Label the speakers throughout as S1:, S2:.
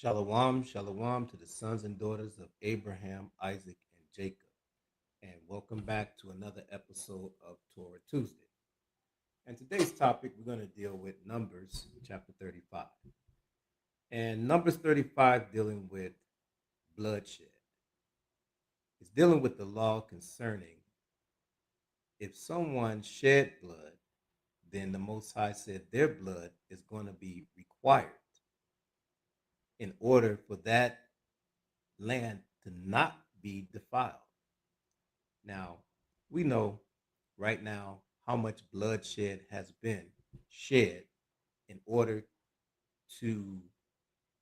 S1: Shalom, shalom to the sons and daughters of Abraham, Isaac, and Jacob. And welcome back to another episode of Torah Tuesday. And today's topic, we're going to deal with Numbers chapter 35. And Numbers 35 dealing with bloodshed. It's dealing with the law concerning if someone shed blood, then the Most High said their blood is going to be required in order for that land to not be defiled. Now, we know right now how much bloodshed has been shed in order to,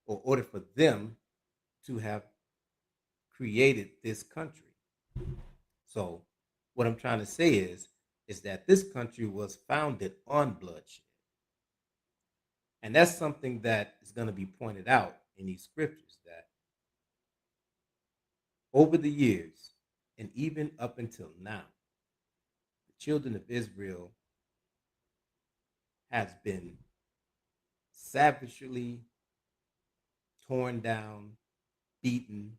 S1: or order for them to have created this country. So, what I'm trying to say is that this country was founded on bloodshed. And that's something that is going to be pointed out in these scriptures that over the years, and even up until now, the children of Israel has been savagely torn down, beaten,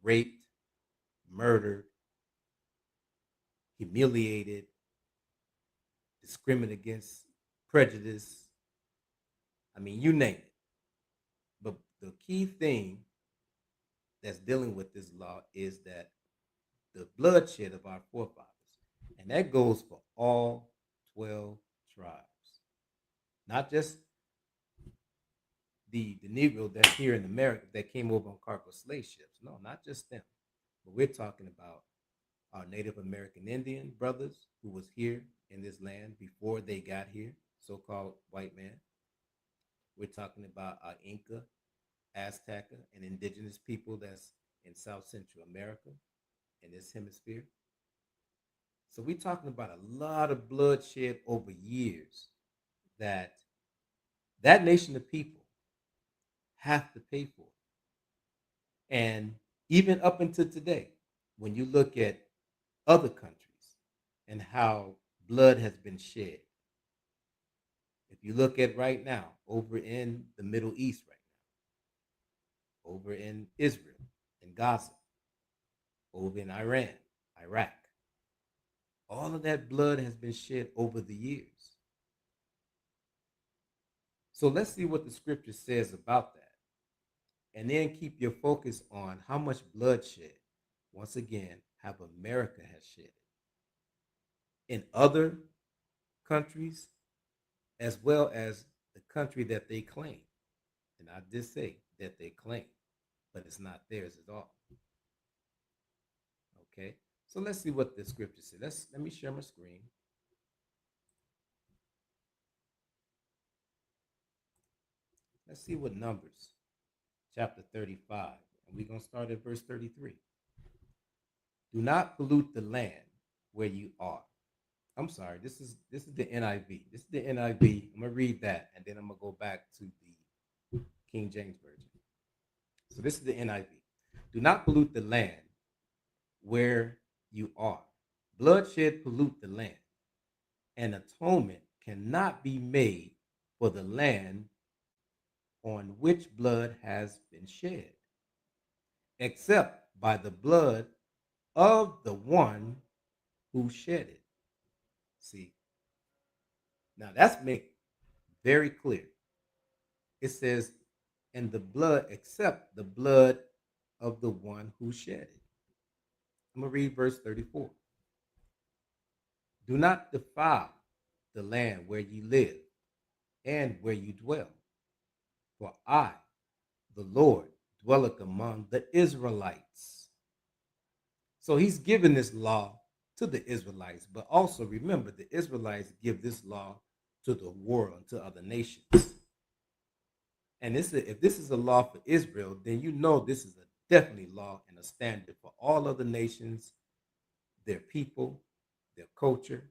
S1: raped, murdered, humiliated, discriminated against, prejudice. I mean, you name it. But the key thing that's dealing with this law is that the bloodshed of our forefathers, and that goes for all 12 tribes, not just the Negro that's here in America that came over on cargo slave ships. No, not just them. But we're talking about our Native American Indian brothers who was here in this land before they got here, so-called white man. We're talking about our Inca, Azteca, and indigenous people that's in South Central America in this hemisphere. So we're talking about a lot of bloodshed over years that that nation of people have to pay for. And even up until today, when you look at other countries and how blood has been shed, if you look at right now, over in the Middle East right now, over in Israel, in Gaza, over in Iran, Iraq, all of that blood has been shed over the years. So let's see what the scripture says about that. And then keep your focus on how much bloodshed, once again, have America has shed in other countries as well as the country that they claim. And I did say that they claim, but it's not theirs at all. Okay, so let's see what the scripture says. Let me share my screen. Let's see what Numbers chapter 35, and we're gonna start at verse 33. Do not pollute the land where you are. I'm sorry, this is the NIV. This is the NIV. I'm gonna read that, and then I'm gonna go back to the King James version. So this is the NIV. Do not pollute the land where you are. Bloodshed pollute the land, and atonement cannot be made for the land on which blood has been shed, except by the blood of the one who shed it. See, now that's made very clear. It says, and the blood, except the blood of the one who shed it. I'm going to read verse 34. Do not defile the land where you live and where you dwell. For I, the Lord, dwelleth among the Israelites. So he's given this law to the Israelites, but also remember the Israelites give this law to the world and to other nations. And if this is a law for Israel, then you know this is a definitely law and a standard for all other nations, their people, their culture,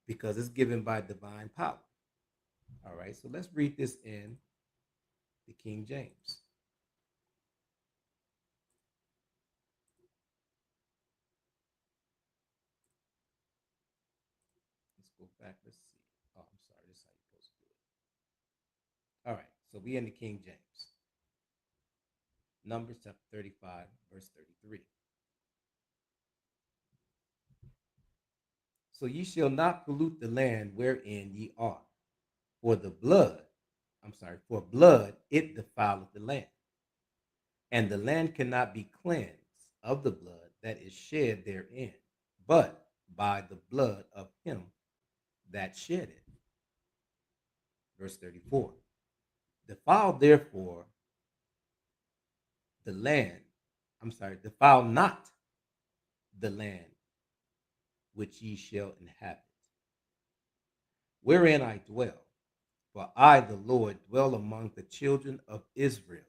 S1: because it's given by divine power. All right, so let's read this in the King James. Let's go back. Let's see. Oh, I'm sorry. This is how you're supposed to do it. All right, so we in the King James. Numbers chapter 35, verse 33. So ye shall not pollute the land wherein ye are, for the blood, for blood it defileth the land, and the land cannot be cleansed of the blood that is shed therein, but by the blood of him that shed it. Verse 34. Defile therefore the land, defile not the land which ye shall inhabit, wherein I dwell. For I, the Lord, dwell among the children of Israel.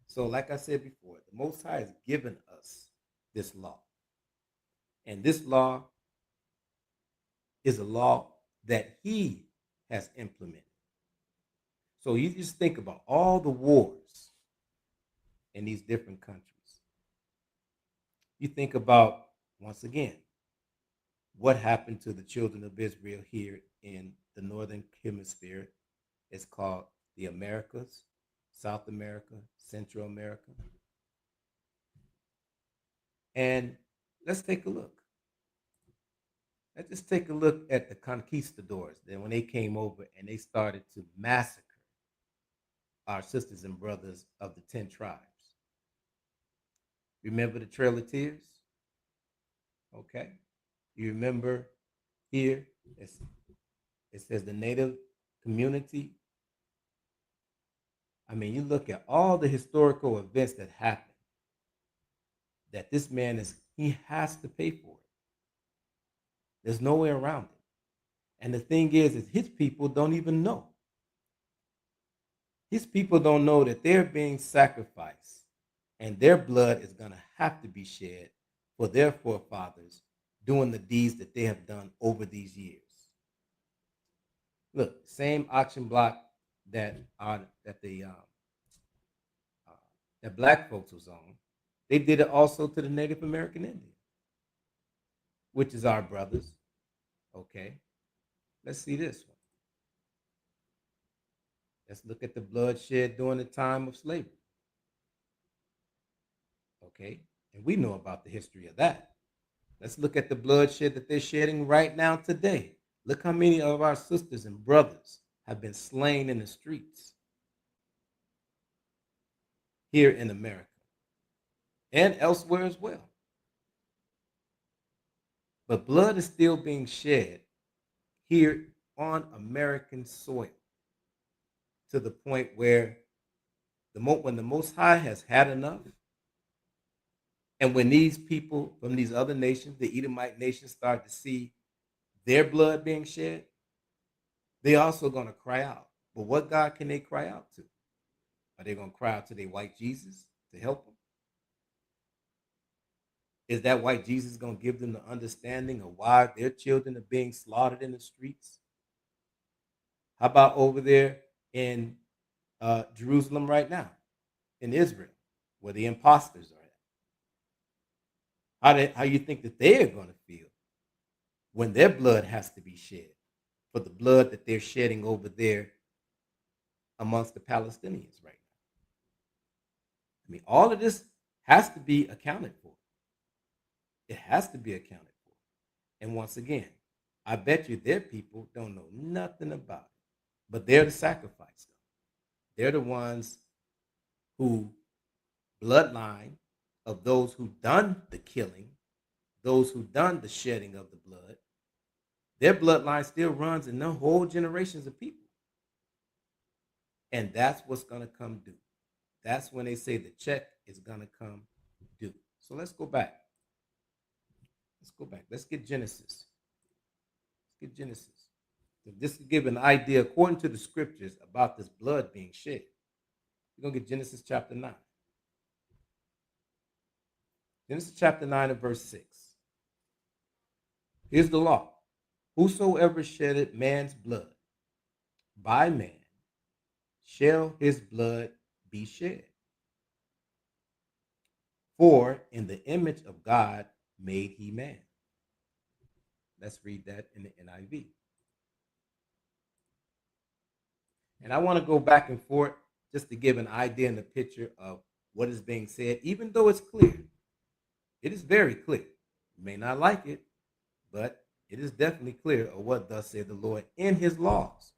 S1: So, like I said before, the Most High has given us this law. And this law is a law that He has implemented. So, you just think about all the wars in these different countries. You think about, once again, what happened to the children of Israel here in the Northern Hemisphere. It's called the Americas, South America, Central America. And let's take a look. Let's just take a look at the conquistadors. Then when they came over and they started to massacre our sisters and brothers of the 10 tribes. Remember the Trail of Tears? Okay. You remember here, it says the native community. I mean, you look at all the historical events that happened, that this man he has to pay for it. There's no way around it. And the thing is his people don't even know. His people don't know that they're being sacrificed and their blood is going to have to be shed for their forefathers doing the deeds that they have done over these years. Look, same auction block that that black folks was on, they did it also to the Native American Indian, which is our brothers. Okay, let's see this one. Let's look at the bloodshed during the time of slavery. Okay, and we know about the history of that. Let's look at the bloodshed that they're shedding right now today. Look how many of our sisters and brothers have been slain in the streets here in America and elsewhere as well. But blood is still being shed here on American soil to the point where when the Most High has had enough, and when these people from these other nations, the Edomite nations, start to see their blood being shed, they also going to cry out. But what God can they cry out to? Are they going to cry out to their white Jesus to help them? Is that white Jesus going to give them the understanding of why their children are being slaughtered in the streets? How about over there in Jerusalem right now, in Israel, where the imposters are at? How you think that they are going to feel when their blood has to be shed for the blood that they're shedding over there amongst the Palestinians right now? I mean, all of this has to be accounted for. It has to be accounted for. And once again, I bet you their people don't know nothing about it. But they're the sacrifice. They're the ones who bloodline of those who done the killing, those who done the shedding of the blood. Their bloodline still runs in the whole generations of people. And that's what's going to come due. That's when they say the check is going to come due. So let's go back. Let's get Genesis. So this to give an idea, according to the scriptures, about this blood being shed. We're going to get Genesis chapter 9. Genesis chapter 9 and verse 6. Here's the law. Whosoever sheddeth man's blood, by man shall his blood be shed. For in the image of God made he man. Let's read that in the NIV. And I want to go back and forth just to give an idea and a picture of what is being said, even though it's clear. It is very clear. You may not like it, but it is definitely clear of what thus said the Lord in his laws.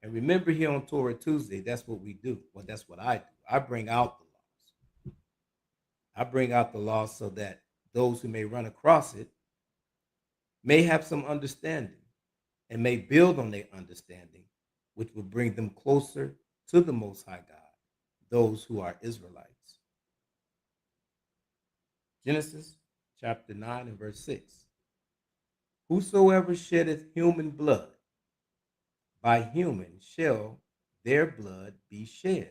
S1: And remember, here on Torah Tuesday, that's what we do. Well, that's what I do. I bring out the laws. I bring out the laws so that those who may run across it may have some understanding and may build on their understanding, which will bring them closer to the Most High God, those who are Israelites. Genesis chapter 9 and verse 6. Whosoever sheddeth human blood, by human shall their blood be shed.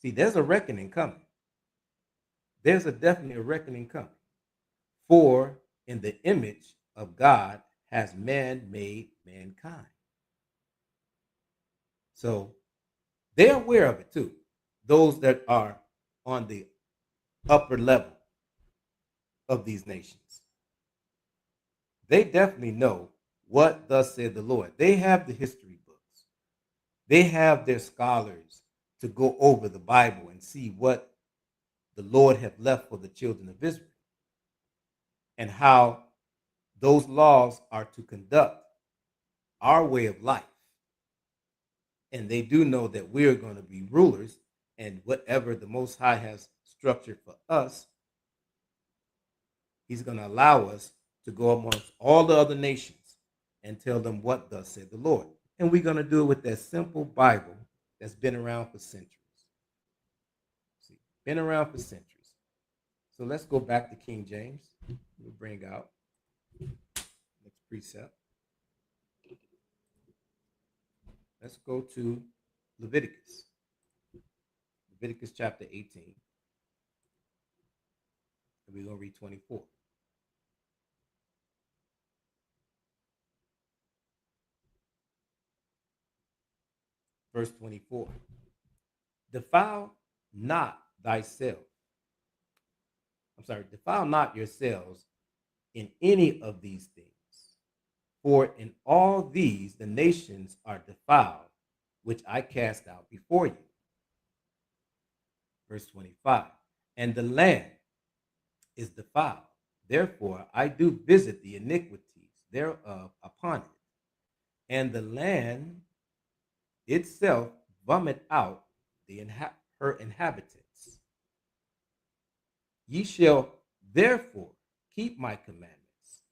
S1: See, there's a reckoning coming. There's definitely a reckoning coming. For in the image of God has man made mankind. So they're aware of it too. Those that are on the upper level of these nations. They definitely know what thus said the Lord. They have the history books. They have their scholars to go over the Bible and see what the Lord have left for the children of Israel and how those laws are to conduct our way of life. And they do know that we are going to be rulers, and whatever the Most High has structured for us, he's going to allow us to go amongst all the other nations and tell them what thus said the Lord. And we're going to do it with that simple Bible that's been around for centuries. See, been around for centuries. So let's go back to King James. We'll bring out next precept. Let's go to Leviticus. Leviticus chapter 18. And we're going to read 24. Verse 24. Defile not thyself. Defile not yourselves in any of these things. For in all these the nations are defiled, which I cast out before you. Verse 25. And the land is defiled. Therefore I do visit the iniquities thereof upon it. And the land itself vomit out her inhabitants. Ye shall therefore keep my commandments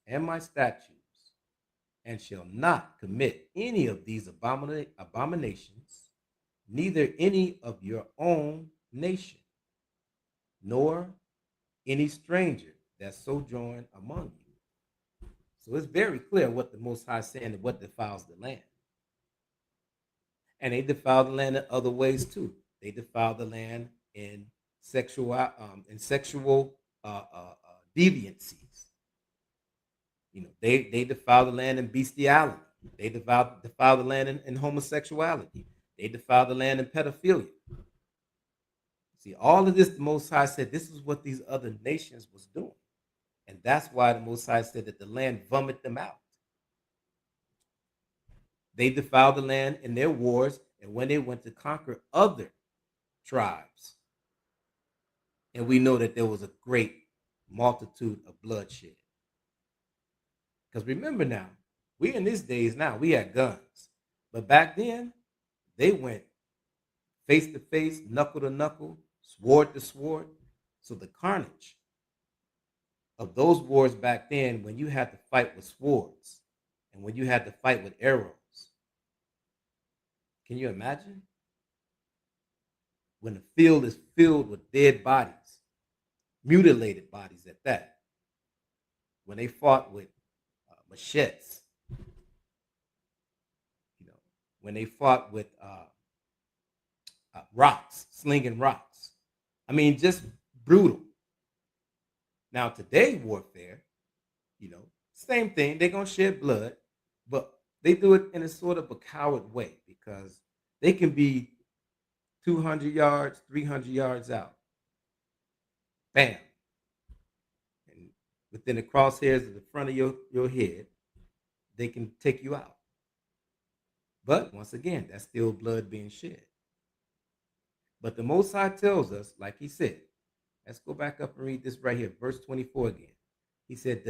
S1: and my statutes, and shall not commit any of these abominations, neither any of your own nation, nor any stranger that sojourn among you. So it's very clear what the Most High is saying and what defiles the land. And they defile the land in other ways too. They defile the land in sexual deviancies. They defile the land in bestiality. They defile the land in homosexuality. They defile the land in pedophilia. See, all of this, the Most High said, this is what these other nations was doing. And that's why the Most High said that the land vomit them out. They defiled the land in their wars, and when they went to conquer other tribes, and we know that there was a great multitude of bloodshed. Because remember now, we in these days now, we had guns. But back then, they went face to face, knuckle to knuckle, sword to sword. So the carnage of those wars back then, when you had to fight with swords and when you had to fight with arrows, can you imagine? When the field is filled with dead bodies, mutilated bodies at that. When they fought with machetes, when they fought with rocks, slinging rocks. I mean, just brutal. Now, today warfare, same thing. They're going to shed blood, but they do it in a sort of a coward way because they can be 200 yards, 300 yards out. Bam. And within the crosshairs of the front of your head, they can take you out. But once again, that's still blood being shed. But the Most High tells us, like he said, let's go back up and read this right here, verse 24 again. He said,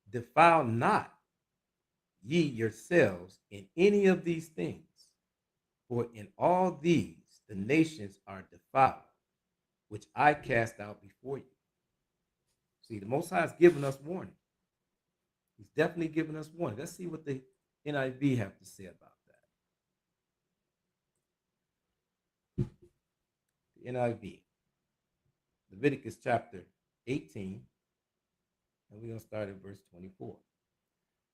S1: defile not ye yourselves in any of these things, for in all these the nations are defiled, which I cast out before you. See, the Most High has given us warning. He's definitely given us warning. Let's see what the NIV have to say about that. The NIV, Leviticus chapter 18, and we're going to start at verse 24.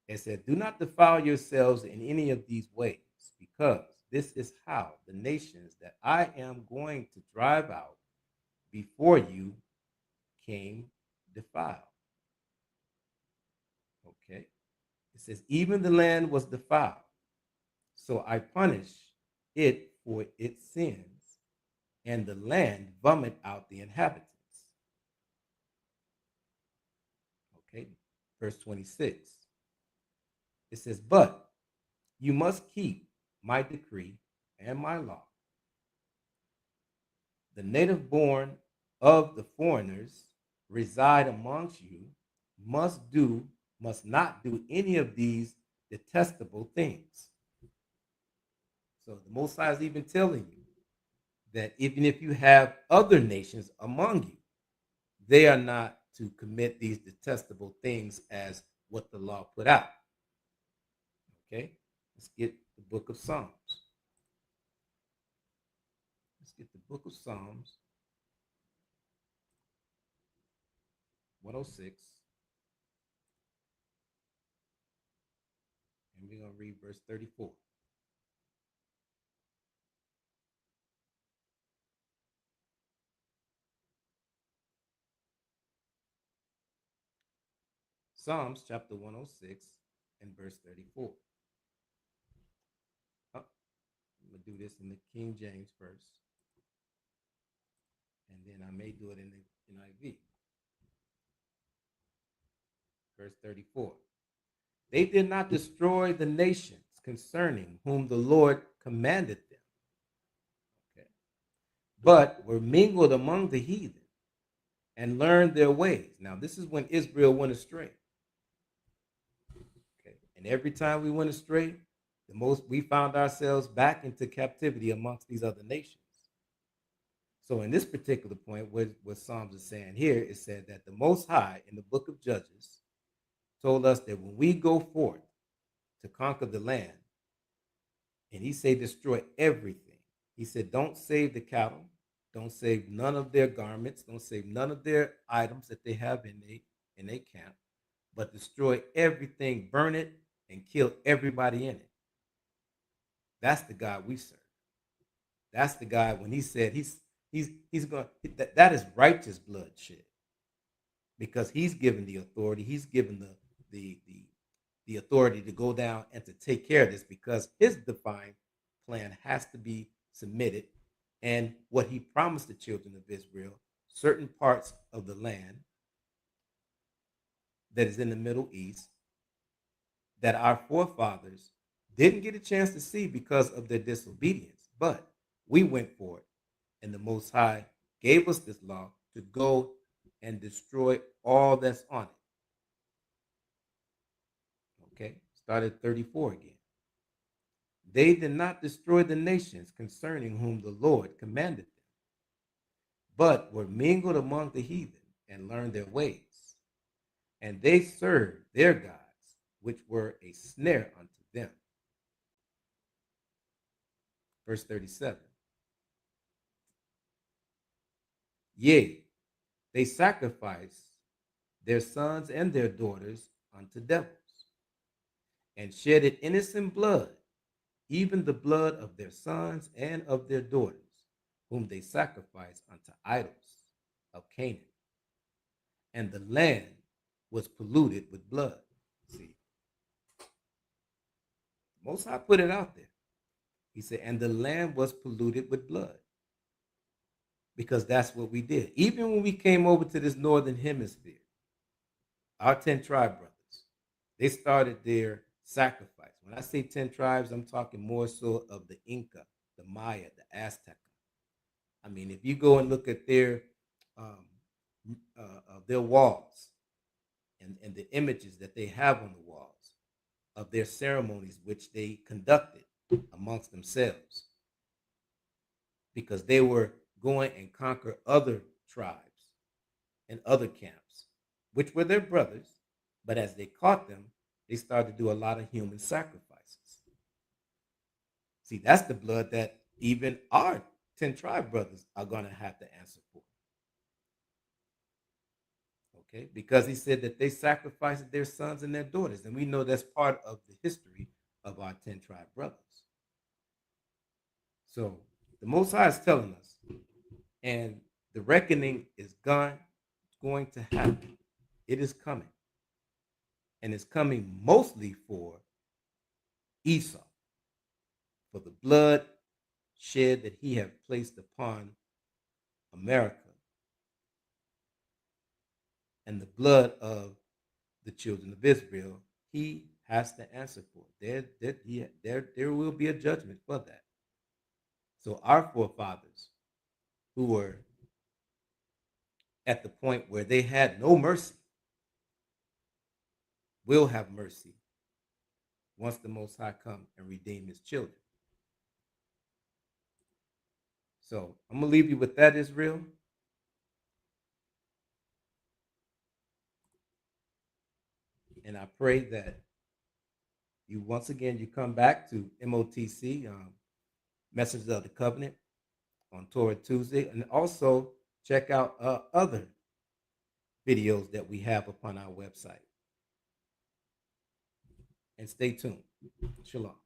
S1: It said, do not defile yourselves in any of these ways, because this is how the nations that I am going to drive out before you came defiled. Okay. It says, even the land was defiled, so I punish it for its sins, and the land vomit out the inhabitants. Okay. Verse 26. It says, but you must keep my decree and my law. The native born of the foreigners reside amongst you must not do any of these detestable things. So the Most High is even telling you that even if you have other nations among you, they are not to commit these detestable things as what the law put out. Okay, let's get the book of Psalms. Let's get the book of Psalms 106. And we're going to read verse 34. Psalms chapter 106 and verse 34. Oh, I'm going to do this in the King James first, and then I may do it in the NIV. Verse 34. They did not destroy the nations concerning whom the Lord commanded them, okay, but were mingled among the heathen and learned their ways. Now, this is when Israel went astray. Okay. And every time we went astray, we found ourselves back into captivity amongst these other nations. So in this particular point, what Psalms is saying here, it said that the Most High in the book of Judges told us that when we go forth to conquer the land, and he said destroy everything. He said don't save the cattle, don't save none of their garments, don't save none of their items that they have in their camp, but destroy everything, burn it, and kill everybody in it. That's the God we serve. That's the God when he said he's going that is righteous bloodshed, because he's given the authority, he's given the authority to go down and to take care of this, because his divine plan has to be submitted. And what he promised the children of Israel, certain parts of the land that is in the Middle East that our forefathers didn't get a chance to see because of their disobedience, but we went for it. And the Most High gave us this law to go and destroy all that's on it. Okay, start at 34 again. They did not destroy the nations concerning whom the Lord commanded them, but were mingled among the heathen and learned their ways. And they served their gods, which were a snare unto them. Verse 37. Yea, they sacrificed their sons and their daughters unto devils, and shedded innocent blood, even the blood of their sons and of their daughters, whom they sacrificed unto idols of Canaan. And the land was polluted with blood. See, Most High put it out there. He said, and the land was polluted with blood, because that's what we did. Even when we came over to this northern hemisphere, our 10 tribe brothers, they started their sacrifice. When I say 10 tribes, I'm talking more so of the Inca the Maya, the Azteca. I mean, if you go and look at um, their walls and the images that they have on the walls of their ceremonies, which they conducted amongst themselves, because they were going and conquer other tribes and other camps, which were their brothers. But as they caught them, they started to do a lot of human sacrifices. See, that's the blood that even our 10 tribe brothers are going to have to answer for. Okay, because he said that they sacrificed their sons and their daughters, and we know that's part of the history of our 10 tribe brothers. So the Most High is telling us, and the reckoning is going to happen. It is coming, and it's coming mostly for Esau, for the blood shed that he have placed upon America, and the blood of the children of Israel. He has to answer for it. There will be a judgment for that. So our forefathers, who were at the point where they had no mercy, will have mercy once the Most High come and redeem his children. So I'm going to leave you with that, Israel. And I pray that once again, you come back to MOTC, Messages of the Covenant, on Torah Tuesday. And also check out other videos that we have upon our website. And stay tuned. Shalom.